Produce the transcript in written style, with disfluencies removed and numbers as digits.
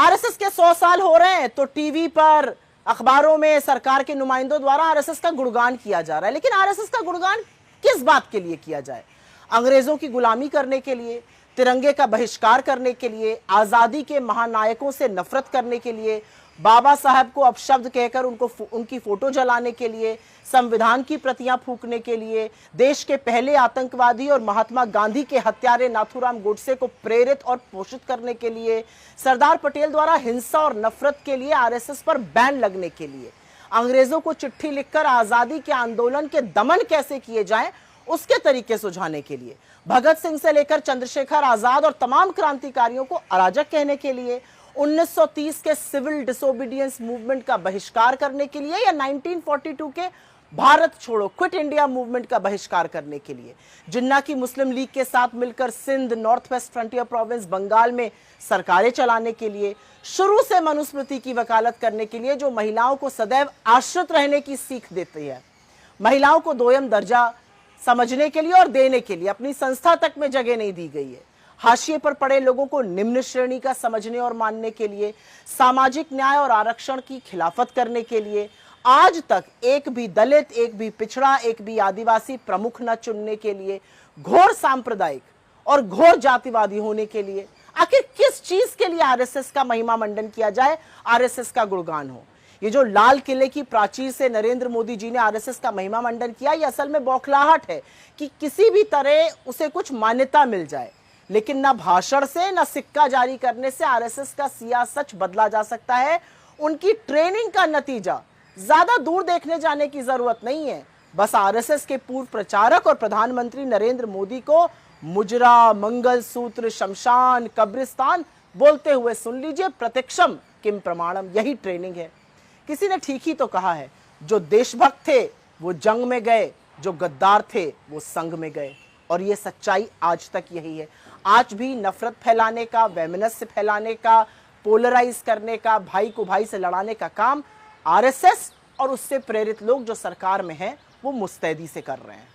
RSS के 100 साल हो रहे हैं तो टीवी पर, अखबारों में सरकार के नुमाइंदों द्वारा आरएसएस का गुणगान किया जा रहा है। लेकिन आरएसएस का गुणगान किस बात के लिए किया जाए? अंग्रेजों की गुलामी करने के लिए, तिरंगे का बहिष्कार करने के लिए, आजादी के महानायकों से नफरत करने के लिए, बाबा साहब को अपशब्द कहकर उनकी फोटो जलाने के लिए, संविधान की प्रतियां फूंकने के लिए, देश के पहले आतंकवादी और महात्मा गांधी के हत्यारे नाथूराम गोडसे को प्रेरित और पोषित करने के लिए, सरदार पटेल द्वारा हिंसा और नफरत के लिए आरएसएस पर बैन लगने के लिए, अंग्रेजों को चिट्ठी लिखकर आजादी के आंदोलन के दमन कैसे किए जाएं उसके तरीके सुझाने के लिए, भगत सिंह से लेकर चंद्रशेखर आजाद और तमाम क्रांतिकारियों को अराजक कहने के लिए, 1930 के सिविल डिसोबीडियंस मूवमेंट का बहिष्कार करने के लिए, या 1942 के भारत छोड़ो क्विट इंडिया मूवमेंट का बहिष्कार करने के लिए, जिन्ना की मुस्लिम लीग के साथ मिलकर Sindh, North West Frontier Province Bengal में सरकारें चलाने के लिए, शुरू से मनुस्मृति की वकालत करने के लिए जो महिलाओं को सदैव आश्रित रहने की सीख देती है, महिलाओं को दोयम दर्जा समझने के लिए और देने के लिए अपनी संस्था तक में जगह नहीं दी गई है, हाशिए पर पड़े लोगों को निम्न श्रेणी का समझने और मानने के लिए, सामाजिक न्याय और आरक्षण की खिलाफत करने के लिए, आज तक एक भी दलित, एक भी पिछड़ा, एक भी आदिवासी प्रमुख न चुनने के लिए, घोर सांप्रदायिक और घोर जातिवादी होने के लिए, आखिर किस चीज के लिए आरएसएस का महिमा मंडन किया जाए, आरएसएस का गुणगान हो? ये जो लाल किले की प्राचीर से नरेंद्र मोदी जी ने आरएसएस का महिमा मंडन किया, ये असल में बौखलाहट है कि किसी भी तरह उसे कुछ मान्यता मिल जाए। लेकिन ना भाषण से, ना सिक्का जारी करने से आरएसएस का सिया सच बदला जा सकता है। उनकी ट्रेनिंग का नतीजा, ज्यादा दूर देखने जाने की जरूरत नहीं है। बस आरएसएस के पूर्व प्रचारक और प्रधानमंत्री नरेंद्र मोदी को मुजरा, मंगलसूत्र, शमशान, कब्रिस्तान बोलते हुए सुन लीजिए। प्रत्यक्षम किम प्रमाणम, यही ट्रेनिंग है। किसी ने ठीक ही तो कहा है, जो देशभक्त थे वो जंग में गए, जो गद्दार थे वो संग में गए। और ये सच्चाई आज तक यही है। आज भी नफरत फैलाने का, वैमनस्य फैलाने का, पोलराइज करने का, भाई को भाई से लड़ाने का काम आरएसएस और उससे प्रेरित लोग जो सरकार में हैं वो मुस्तैदी से कर रहे हैं।